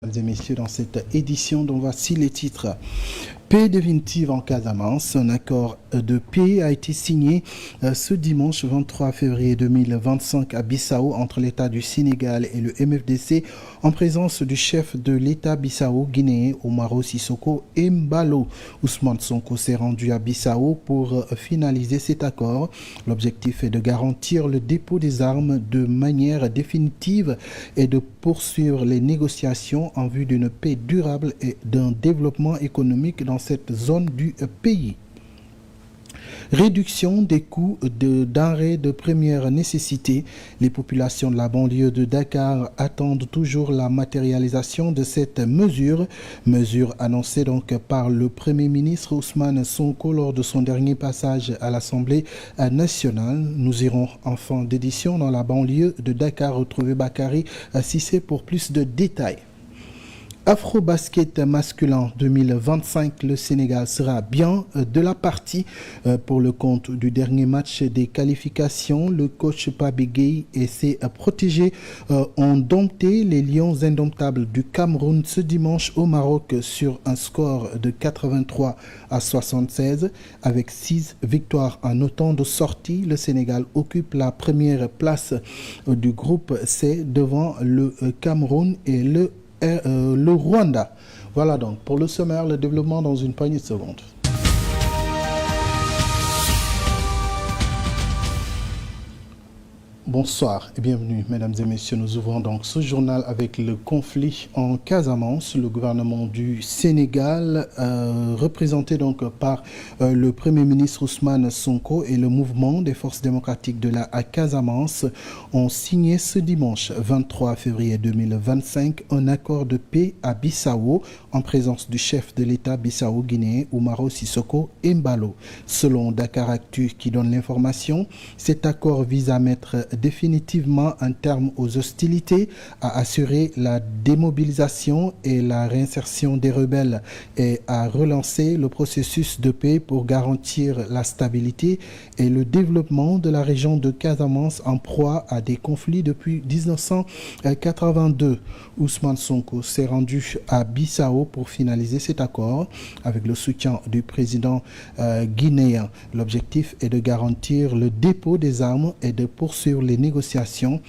Mesdames et messieurs, dans cette édition dont voici les titres. Paix définitive en Casamance. Un accord de paix a été signé ce dimanche 23 février 2025 à Bissau entre l'État du Sénégal et le MFDC en présence du chef de l'État bissau-guinéen Umaro Sissoco Embalo. Ousmane Sonko s'est rendu à Bissau pour finaliser cet accord. L'objectif est de garantir le dépôt des armes de manière définitive et de poursuivre les négociations en vue d'une paix durable et d'un développement économique dans cette zone du pays. Réduction des coûts de denrées de première nécessité. Les populations de la banlieue de Dakar attendent toujours la matérialisation de cette mesure. Mesure annoncée donc par le Premier ministre Ousmane Sonko lors de son dernier passage à l'Assemblée nationale. Nous irons en fin d'édition dans la banlieue de Dakar retrouver Bakary Cissé pour plus de détails. Afro-basket masculin 2025, le Sénégal sera bien de la partie pour le compte du dernier match des qualifications. Le coach Pabigay et ses protégés ont dompté les Lions indomptables du Cameroun ce dimanche au Maroc sur un score de 83 à 76. Avec 6 victoires en autant de sorties, le Sénégal occupe la première place du groupe C devant le Cameroun et le Rwanda. Voilà donc pour le sommaire, le développement dans une poignée de secondes. Bonsoir et bienvenue, mesdames et messieurs. Nous ouvrons donc ce journal avec le conflit en Casamance. Le gouvernement du Sénégal, représenté donc par le Premier ministre Ousmane Sonko et le mouvement des forces démocratiques de la Casamance, ont signé ce dimanche 23 février 2025 un accord de paix à Bissau en présence du chef de l'État bissau-guinéen Umaro Sissoco Embalo. Selon Dakaractu qui donne l'information, cet accord vise à mettre définitivement un terme aux hostilités, à assurer la démobilisation et la réinsertion des rebelles et à relancer le processus de paix pour garantir la stabilité et le développement de la région de Casamance en proie à des conflits depuis 1982. Ousmane Sonko s'est rendu à Bissau pour finaliser cet accord avec le soutien du président guinéen. L'objectif est de garantir le dépôt des armes et de poursuivre les négociations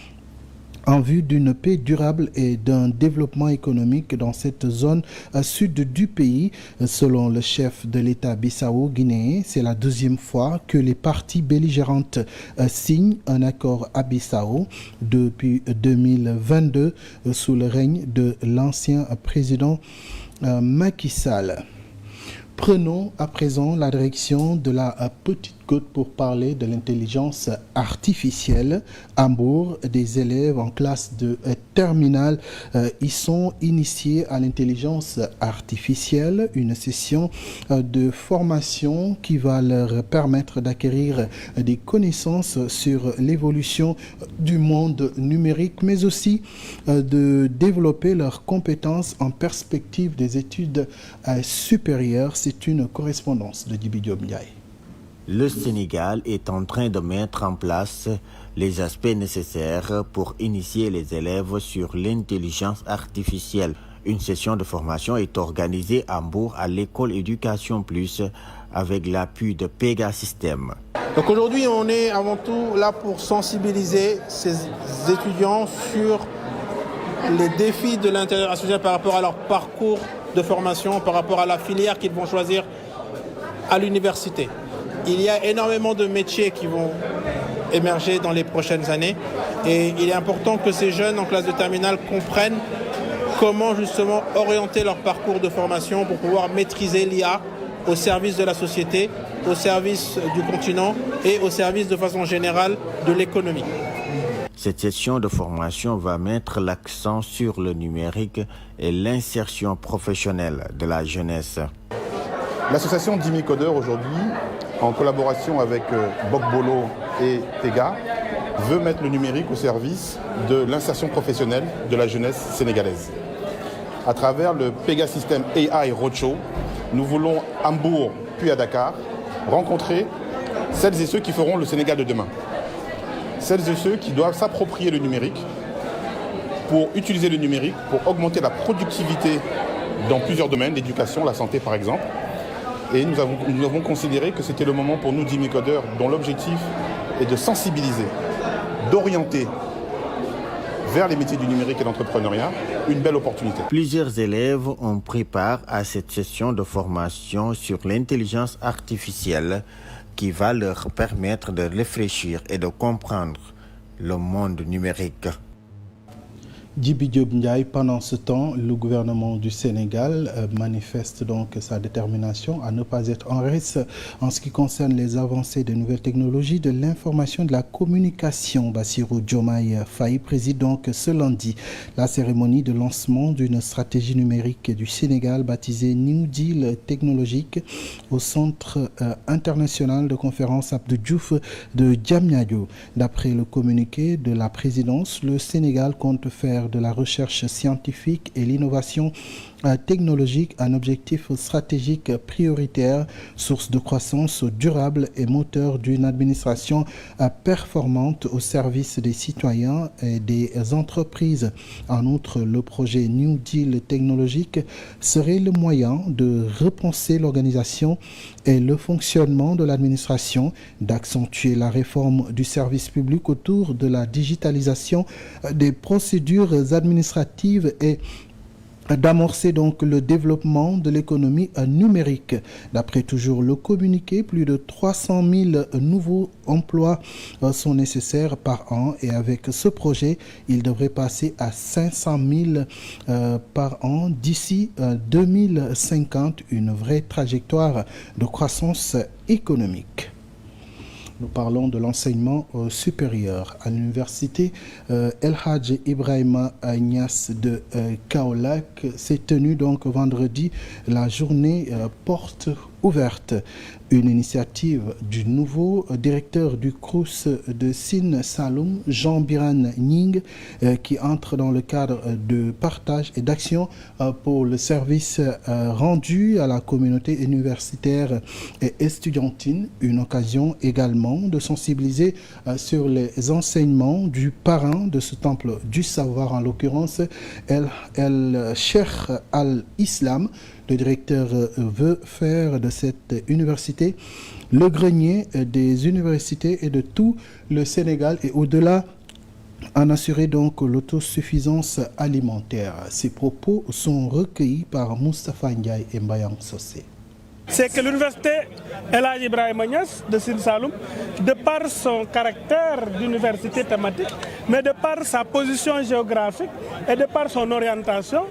en vue d'une paix durable et d'un développement économique dans cette zone sud du pays. Selon le chef de l'État bissau-guinéen, c'est la deuxième fois que les parties belligérantes signent un accord à Bissau depuis 2022 sous le règne de l'ancien président Macky Sall. Prenons à présent la direction de la Petite Côte pour parler de l'intelligence artificielle. À Hambourg, des élèves en classe de terminale y sont initiés à l'intelligence artificielle, une session de formation qui va leur permettre d'acquérir des connaissances sur l'évolution du monde numérique, mais aussi de développer leurs compétences en perspective des études supérieures. C'est une correspondance de Dibidio Ndiaye. Le Sénégal est en train de mettre en place les aspects nécessaires pour initier les élèves sur l'intelligence artificielle. Une session de formation est organisée à Hambourg à l'école Éducation Plus avec l'appui de Pegasystem. Donc aujourd'hui, on est avant tout là pour sensibiliser ces étudiants sur les défis de l'intelligence artificielle par rapport à leur parcours de formation, par rapport à la filière qu'ils vont choisir à l'université. Il y a énormément de métiers qui vont émerger dans les prochaines années et il est important que ces jeunes en classe de terminale comprennent comment justement orienter leur parcours de formation pour pouvoir maîtriser l'IA au service de la société, au service du continent et au service de façon générale de l'économie. Cette session de formation va mettre l'accent sur le numérique et l'insertion professionnelle de la jeunesse. L'association Dimi Codeur aujourd'hui, en collaboration avec Bokbolo et Tega, veut mettre le numérique au service de l'insertion professionnelle de la jeunesse sénégalaise. À travers le Pegasystem AI Roadshow, nous voulons à Hambourg puis à Dakar rencontrer celles et ceux qui feront le Sénégal de demain. Celles et ceux qui doivent s'approprier le numérique pour utiliser le numérique, pour augmenter la productivité dans plusieurs domaines, l'éducation, la santé par exemple. Et nous avons considéré que c'était le moment pour nous, Jimmy Codeur, dont l'objectif est de sensibiliser, d'orienter vers les métiers du numérique et l'entrepreneuriat, une belle opportunité. Plusieurs élèves ont pris part à cette session de formation sur l'intelligence artificielle qui va leur permettre de réfléchir et de comprendre le monde numérique. Djibi Diop Ndiaye, pendant ce temps, le gouvernement du Sénégal manifeste donc sa détermination à ne pas être en reste en ce qui concerne les avancées des nouvelles technologies de l'information et de la communication. Bassirou Diomaye Faye préside donc ce lundi la cérémonie de lancement d'une stratégie numérique du Sénégal baptisée New Deal technologique au Centre international de conférence Abdou Diouf de Diamniadio. D'après le communiqué de la présidence, le Sénégal compte faire de la recherche scientifique et l'innovation technologique un objectif stratégique prioritaire, source de croissance durable et moteur d'une administration performante au service des citoyens et des entreprises. En outre, le projet New Deal technologique serait le moyen de repenser l'organisation et le fonctionnement de l'administration, d'accentuer la réforme du service public autour de la digitalisation des procédures administratives et d'amorcer donc le développement de l'économie numérique. D'après toujours le communiqué, plus de 300 000 nouveaux emplois sont nécessaires par an et avec ce projet, il devrait passer à 500 000 par an d'ici 2050, une vraie trajectoire de croissance économique. Nous parlons de l'enseignement supérieur. À l'université El Hadj Ibrahima Niass de Kaolack s'est tenue donc vendredi la journée porte ouverte. Une initiative du nouveau directeur du CROUS de Sine Saloum, Jean Biran Ning, qui entre dans le cadre de partage et d'action pour le service rendu à la communauté universitaire et estudiantine. Une occasion également de sensibiliser sur les enseignements du parrain de ce temple du savoir, en l'occurrence El Cheikh Al-Islam. Le directeur veut faire de cette université le grenier des universités et de tout le Sénégal et au-delà en assurer donc l'autosuffisance alimentaire. Ces propos sont recueillis par Moustapha Ndiaye et Mbayang Sossé. C'est que l'université El Hadj Ibrahima Niass de Sine Saloum, de par son caractère d'université thématique, mais de par sa position géographique et de par son orientation,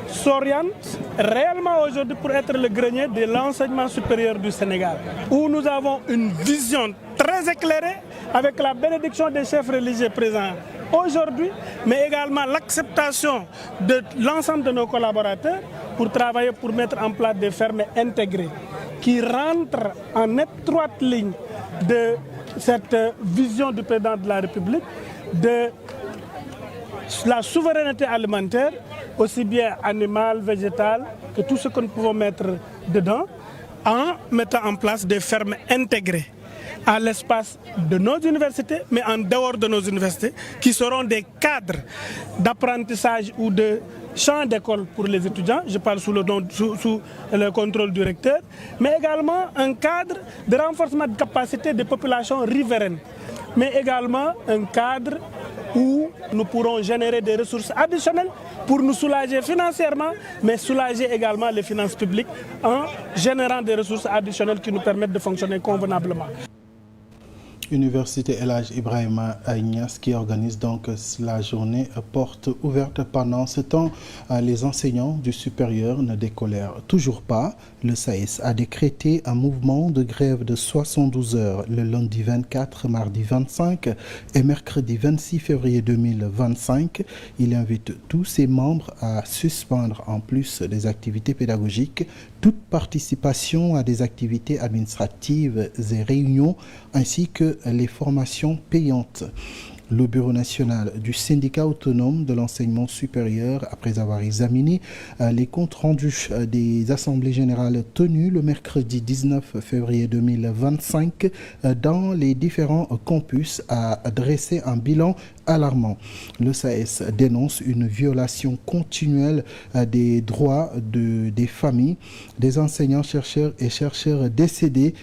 s'oriente réellement aujourd'hui pour être le grenier de l'enseignement supérieur du Sénégal, où nous avons une vision très éclairée avec la bénédiction des chefs religieux présents aujourd'hui, mais également l'acceptation de l'ensemble de nos collaborateurs pour travailler, pour mettre en place des fermes intégrées qui rentrent en étroite ligne de cette vision du président de la République de la souveraineté alimentaire, aussi bien animale, végétale, que tout ce que nous pouvons mettre dedans, en mettant en place des fermes intégrées à l'espace de nos universités, mais en dehors de nos universités, qui seront des cadres d'apprentissage ou de champs d'école pour les étudiants, je parle sous le contrôle du recteur, mais également un cadre de renforcement de capacité des populations riveraines, mais également un cadre où nous pourrons générer des ressources additionnelles pour nous soulager financièrement, mais soulager également les finances publiques en générant des ressources additionnelles qui nous permettent de fonctionner convenablement. Université El Hadj Ibrahima Niass qui organise donc la journée porte ouverte. Pendant ce temps, les enseignants du supérieur ne décolèrent toujours pas. Le SAES a décrété un mouvement de grève de 72 heures le lundi 24, mardi 25 et mercredi 26 février 2025. Il invite tous ses membres à suspendre, en plus des activités pédagogiques, toute participation à des activités administratives et réunions, ainsi que les formations payantes. Le Bureau national du syndicat autonome de l'enseignement supérieur, après avoir examiné les comptes rendus des assemblées générales tenues le mercredi 19 février 2025 dans les différents campus, a dressé un bilan alarmant. Le SAES dénonce une violation continuelle des droits des familles, des enseignants, chercheurs et chercheurs décédés,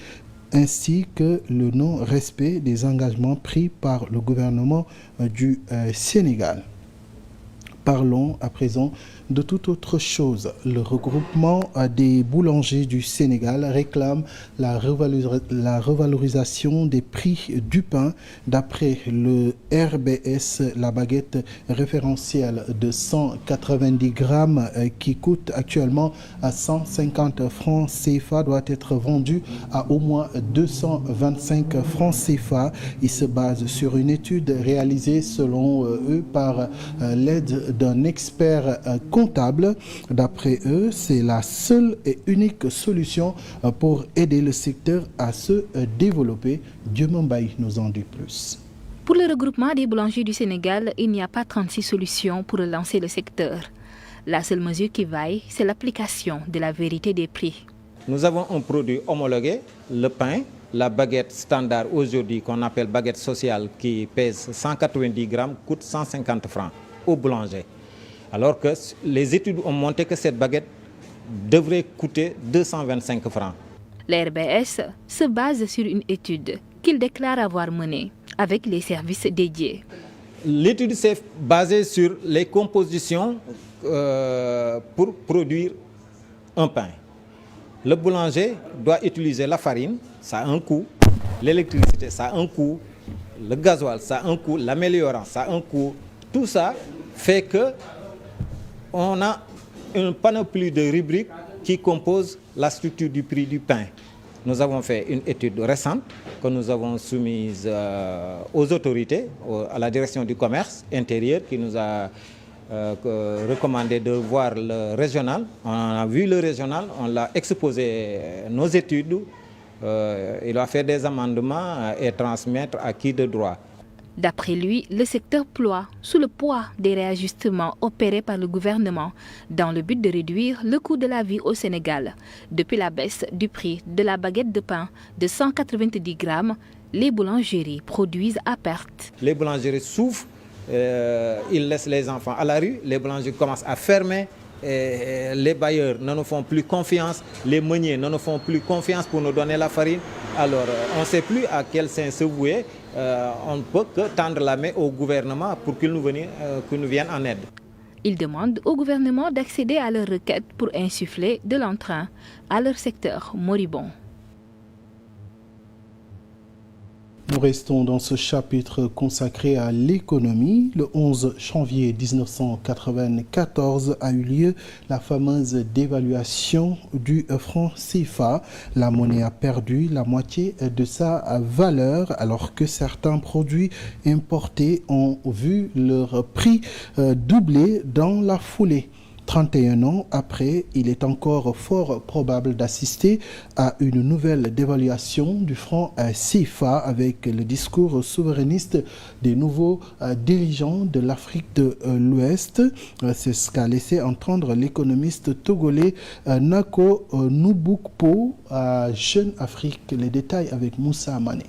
ainsi que le non-respect des engagements pris par le gouvernement du Sénégal. Parlons à présent de toute autre chose. Le regroupement des boulangers du Sénégal réclame la revalorisation des prix du pain. D'après le RBS, la baguette référentielle de 190 grammes qui coûte actuellement à 150 francs CFA doit être vendue à au moins 225 francs CFA. Il se base sur une étude réalisée selon eux par l'aide d'un expert comptable. D'après eux, c'est la seule et unique solution pour aider le secteur à se développer. Dieu Mbaye nous en dit plus. Pour le regroupement des boulangers du Sénégal, il n'y a pas 36 solutions pour relancer le secteur. La seule mesure qui vaille, c'est l'application de la vérité des prix. Nous avons un produit homologué, le pain, la baguette standard aujourd'hui qu'on appelle baguette sociale qui pèse 190 grammes coûte 150 francs au boulanger. Alors que les études ont montré que cette baguette devrait coûter 225 francs. L'RBS se base sur une étude qu'il déclare avoir menée avec les services dédiés. L'étude s'est basée sur les compositions pour produire un pain. Le boulanger doit utiliser la farine, ça a un coût. L'électricité, ça a un coût. Le gasoil, ça a un coût. L'améliorant, ça a un coût. Tout ça fait que on a une panoplie de rubriques qui composent la structure du prix du pain. Nous avons fait une étude récente que nous avons soumise aux autorités, à la direction du commerce intérieur qui nous a recommandé de voir le régional. On a vu le régional, on l'a exposé nos études, il va faire des amendements et transmettre à qui de droit. D'après lui, le secteur ploie sous le poids des réajustements opérés par le gouvernement dans le but de réduire le coût de la vie au Sénégal. Depuis la baisse du prix de la baguette de pain de 190 grammes, les boulangeries produisent à perte. Les boulangeries souffrent, ils laissent les enfants à la rue, les boulangeries commencent à fermer. Les bailleurs ne nous font plus confiance, les meuniers ne nous font plus confiance pour nous donner la farine. Alors on ne sait plus à quel sein se vouer, on ne peut que tendre la main au gouvernement pour qu'il nous vienne en aide. Ils demandent au gouvernement d'accéder à leurs requêtes pour insuffler de l'entrain à leur secteur moribond. Nous restons dans ce chapitre consacré à l'économie. Le 11 janvier 1994 a eu lieu la fameuse dévaluation du franc CFA. La monnaie a perdu la moitié de sa valeur alors que certains produits importés ont vu leur prix doubler dans la foulée. 31 ans après, il est encore fort probable d'assister à une nouvelle dévaluation du franc CFA avec le discours souverainiste des nouveaux dirigeants de l'Afrique de l'Ouest. C'est ce qu'a laissé entendre l'économiste togolais Nako Nubukpo à Jeune Afrique. Les détails avec Moussa Mané.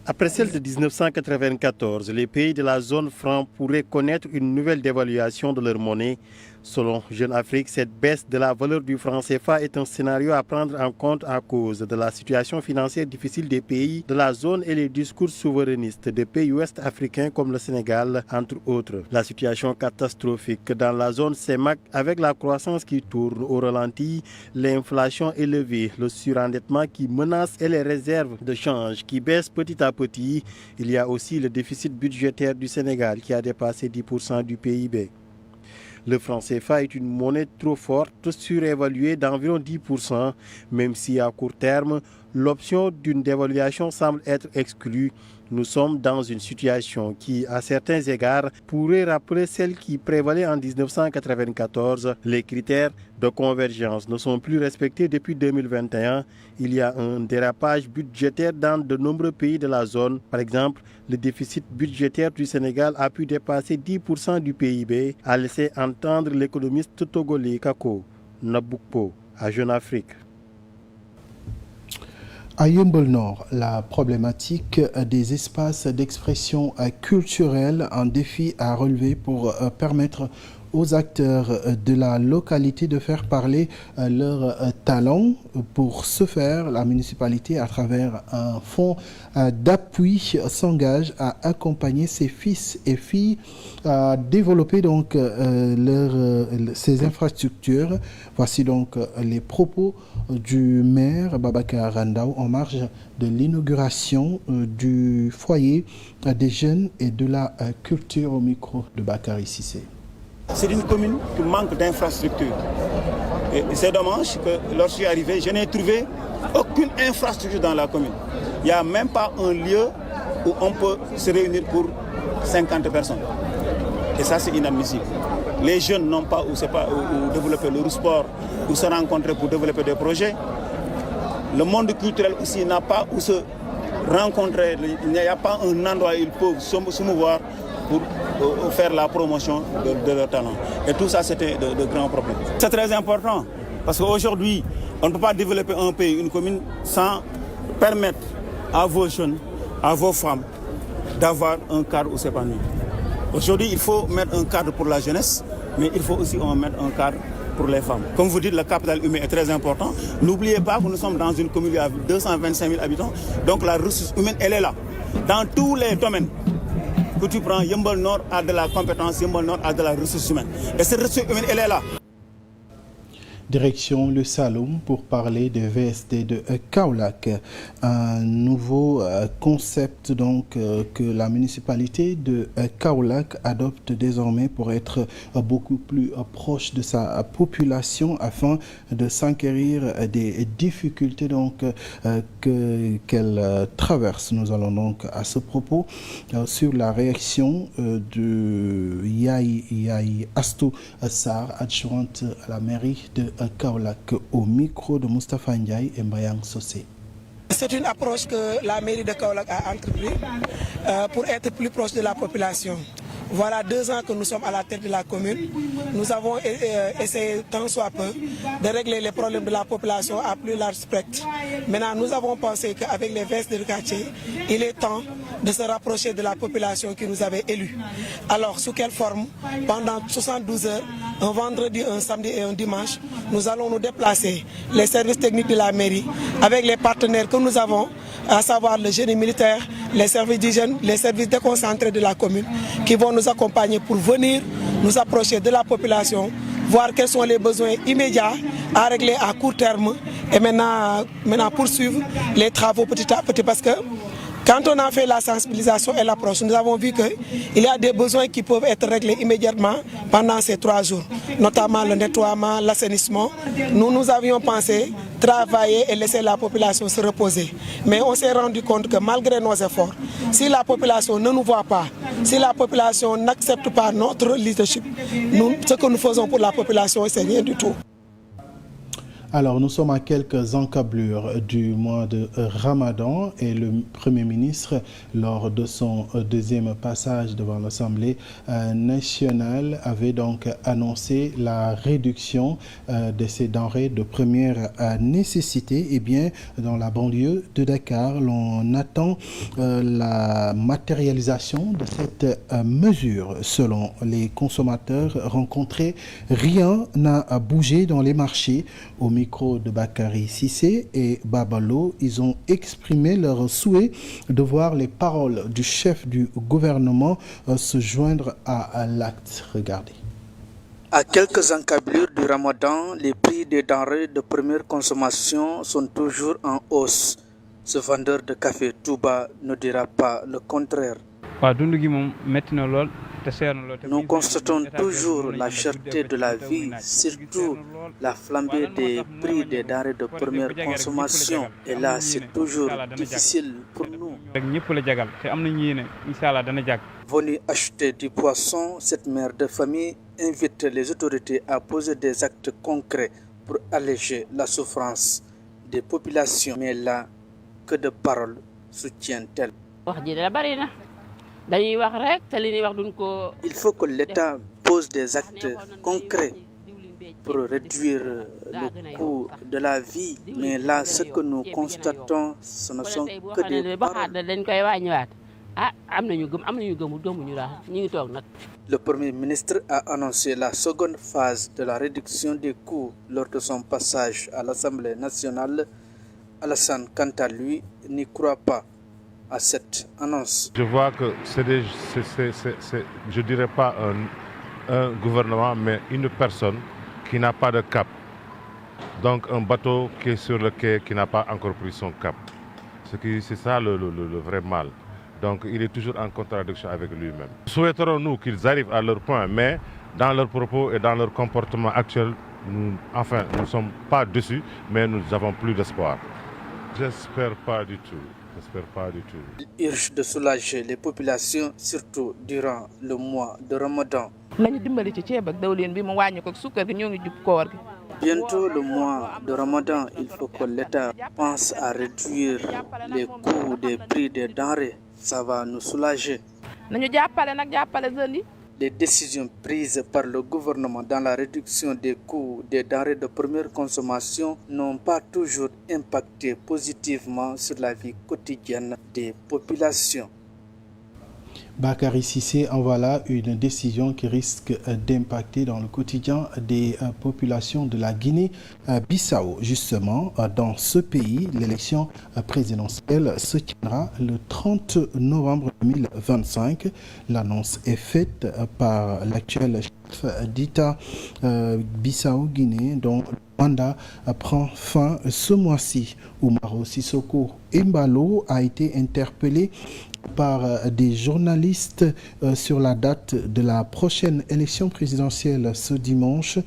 Après celle de 1994, les pays de la zone franc pourraient connaître une nouvelle dévaluation de leur monnaie. Selon Jeune Afrique, cette baisse de la valeur du franc CFA est un scénario à prendre en compte à cause de la situation financière difficile des pays de la zone et les discours souverainistes des pays ouest-africains comme le Sénégal, entre autres. La situation catastrophique dans la zone CEMAC avec la croissance qui tourne au ralenti, l'inflation élevée, le surendettement qui menace et les réserves de change qui baissent petit à petit. Il y a aussi le déficit budgétaire du Sénégal qui a dépassé 10% du PIB. Le franc CFA est une monnaie trop forte, surévaluée d'environ 10%, même si à court terme, l'option d'une dévaluation semble être exclue. Nous sommes dans une situation qui, à certains égards, pourrait rappeler celle qui prévalait en 1994. Les critères de convergence ne sont plus respectés depuis 2021. Il y a un dérapage budgétaire dans de nombreux pays de la zone. Par exemple, le déficit budgétaire du Sénégal a pu dépasser 10% du PIB, a laissé entendre l'économiste togolais Kako Nabukpo à Jeune Afrique. À Yeumbeul Nord, la problématique des espaces d'expression culturelle, un défi à relever pour permettre aux acteurs de la localité de faire parler leurs talents. Pour ce faire, la municipalité, à travers un fonds d'appui, s'engage à accompagner ses fils et filles à développer donc ces infrastructures. Voici donc les propos du maire Babacar Randao en marge de l'inauguration du foyer des jeunes et de la culture au micro de Bakary Cissé. C'est une commune qui manque d'infrastructures. Et c'est dommage que lorsque je suis arrivé, je n'ai trouvé aucune infrastructure dans la commune. Il n'y a même pas un lieu où on peut se réunir pour 50 personnes. Et ça, c'est inadmissible. Les jeunes n'ont pas où développer le sport, où se rencontrer pour développer des projets. Le monde culturel aussi n'a pas où se rencontrer. Il n'y a pas un endroit où ils peuvent se mouvoir pour faire la promotion de leur talent. Et tout ça, c'était de grands problèmes. C'est très important parce qu'aujourd'hui, on ne peut pas développer un pays, une commune, sans permettre à vos jeunes, à vos femmes, d'avoir un cadre où s'épanouir. Aujourd'hui, il faut mettre un cadre pour la jeunesse, mais il faut aussi mettre un cadre pour les femmes. Comme vous dites, le capital humain est très important. N'oubliez pas que nous sommes dans une commune avec 225 000 habitants, donc la ressource humaine, elle est là. Dans tous les domaines que tu prends, Yeumbeul Nord a de la compétence, Yeumbeul Nord a de la ressource humaine. Et cette ressource humaine, elle est là. Direction le Saloum pour parler de VSD de Kaolack, un nouveau concept donc que la municipalité de Kaolack adopte désormais pour être beaucoup plus proche de sa population afin de s'enquérir des difficultés donc qu'elle traverse. Nous allons donc à ce propos sur la réaction de Yaye Astou Sarr, adjointe à la mairie de Kaolack, au micro de Moustapha Ndiaye et Mbayang Sosé. C'est une approche que la mairie de Kaolack a entreprise pour être plus proche de la population. Voilà 2 ans que nous sommes à la tête de la commune. Nous avons essayé tant soit peu de régler les problèmes de la population à plus large spectre. Maintenant, nous avons pensé qu'avec les VSD de quartier, il est temps de se rapprocher de la population qui nous avait élus. Alors, sous quelle forme? Pendant 72 heures, un vendredi, un samedi et un dimanche, nous allons nous déplacer, les services techniques de la mairie, avec les partenaires que nous avons, à savoir le génie militaire, les services d'hygiène, les services déconcentrés de la commune, qui vont nous accompagner pour venir nous approcher de la population, voir quels sont les besoins immédiats à régler à court terme et maintenant poursuivre les travaux petit à petit parce que quand on a fait la sensibilisation et l'approche, nous avons vu qu'il y a des besoins qui peuvent être réglés immédiatement pendant ces 3 jours, notamment le nettoiement, l'assainissement. Nous avions pensé travailler et laisser la population se reposer. Mais on s'est rendu compte que malgré nos efforts, si la population ne nous voit pas, si la population n'accepte pas notre leadership, ce que nous faisons pour la population, c'est rien du tout. Alors, nous sommes à quelques encablures du mois de Ramadan et le Premier ministre, lors de son 2e passage devant l'Assemblée nationale, avait donc annoncé la réduction de ces denrées de première nécessité. Eh bien, dans la banlieue de Dakar, l'on attend la matérialisation de cette mesure. Selon les consommateurs rencontrés, rien n'a bougé dans les marchés. Au micro de Bakary Cissé et Babalo, ils ont exprimé leur souhait de voir les paroles du chef du gouvernement se joindre à l'acte. Regardez. À quelques encablures du Ramadan, les prix des denrées de première consommation sont toujours en hausse. Ce vendeur de café Touba ne dira pas le contraire. Dundu gi mom metti na lool Nous constatons toujours la cherté de la vie, surtout la flambée des prix des denrées de première consommation. Et là, c'est toujours difficile pour nous. Venu acheter du poisson, cette mère de famille invite les autorités à poser des actes concrets pour alléger la souffrance des populations. Mais là, que de paroles soutiennent-elles? Il faut que l'État pose des actes concrets pour réduire le coût de la vie. Mais là, ce que nous constatons, ce ne sont que des paroles. Le Premier ministre a annoncé la seconde phase de la réduction des coûts lors de son passage à l'Assemblée nationale. Alassane, quant à lui, n'y croit pas à cette annonce. Je vois que je dirais pas un gouvernement, mais une personne qui n'a pas de cap. Donc un bateau qui est sur le quai qui n'a pas encore pris son cap. C'est ça le vrai mal. Donc il est toujours en contradiction avec lui-même. Souhaiterons-nous qu'ils arrivent à leur point, mais dans leurs propos et dans leur comportement actuel, nous ne sommes pas dessus, mais nous n'avons plus d'espoir. J'espère pas du tout. Il urge de soulager les populations, surtout durant le mois de Ramadan. Bientôt le mois de Ramadan, il faut que l'État pense à réduire les coûts des prix des denrées. Ça va nous soulager. Les décisions prises par le gouvernement dans la réduction des coûts des denrées de première consommation n'ont pas toujours impacté positivement sur la vie quotidienne des populations. Bakary Cissé, en voilà une décision qui risque d'impacter dans le quotidien des populations de la Guinée-Bissau. Justement, dans ce pays, l'élection présidentielle se tiendra le 30 novembre 2025. L'annonce est faite par l'actuel chef d'État Bissau-Guinée, dont le mandat prend fin ce mois-ci. Umaro Sissoko Embalo a été interpellé par des journalistes sur la date de la prochaine élection présidentielle ce dimanche.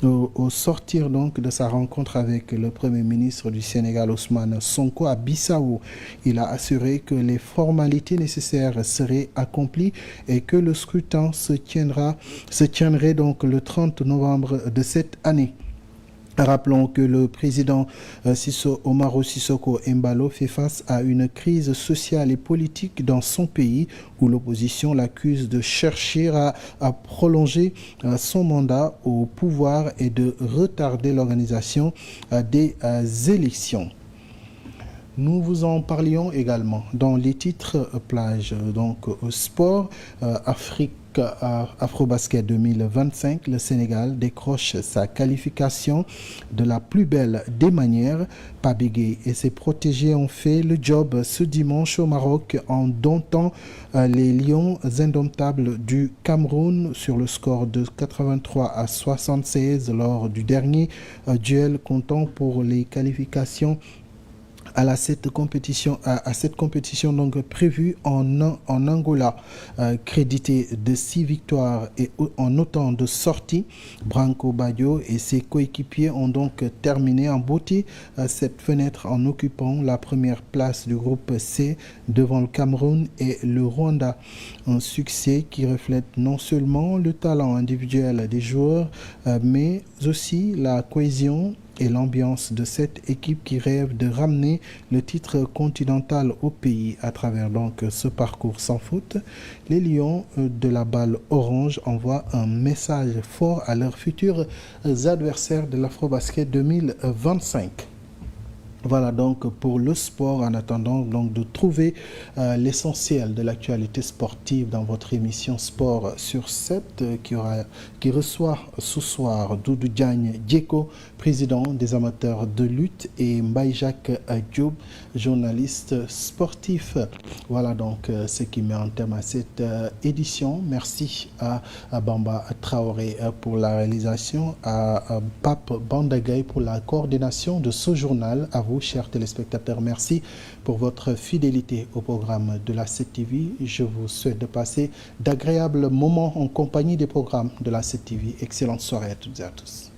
Au sortir donc de sa rencontre avec le Premier ministre du Sénégal, Ousmane Sonko, à Bissau, il a assuré que les formalités nécessaires seraient accomplies et que le scrutin se tiendrait donc le 30 novembre de cette année. Rappelons que le président Umaro Sissoko Embalo fait face à une crise sociale et politique dans son pays où l'opposition l'accuse de chercher à prolonger son mandat au pouvoir et de retarder l'organisation des élections. Nous vous en parlions également dans les titres plage, donc au sport, Afrobasket 2025, le Sénégal décroche sa qualification de la plus belle des manières. Pabigué et ses protégés ont fait le job ce dimanche au Maroc en domptant les Lions indomptables du Cameroun sur le score de 83-76 lors du dernier duel comptant pour les qualifications à cette compétition donc prévue en Angola. Crédité de 6 victoires et en autant de sorties, Branco Badio et ses coéquipiers ont donc terminé en beauté cette fenêtre en occupant la première place du groupe C devant le Cameroun et le Rwanda. Un succès qui reflète non seulement le talent individuel des joueurs, mais aussi la cohésion et l'ambiance de cette équipe qui rêve de ramener le titre continental au pays à travers donc ce parcours sans faute. Les Lions de la balle orange envoient un message fort à leurs futurs adversaires de l'Afrobasket 2025. Voilà donc pour le sport, en attendant donc de trouver l'essentiel de l'actualité sportive dans votre émission Sport sur 7 qui reçoit ce soir Doudou Diagne Diéko, président des amateurs de lutte, et Mbaye Jacques Diop, journaliste sportif. Voilà donc ce qui met en terme à cette édition. Merci à Bamba Traoré pour la réalisation, à Pape Bandagay pour la coordination de ce journal. À vous vous, chers téléspectateurs. Merci pour votre fidélité au programme de la 7TV. Je vous souhaite de passer d'agréables moments en compagnie des programmes de la 7TV. Excellente soirée à toutes et à tous.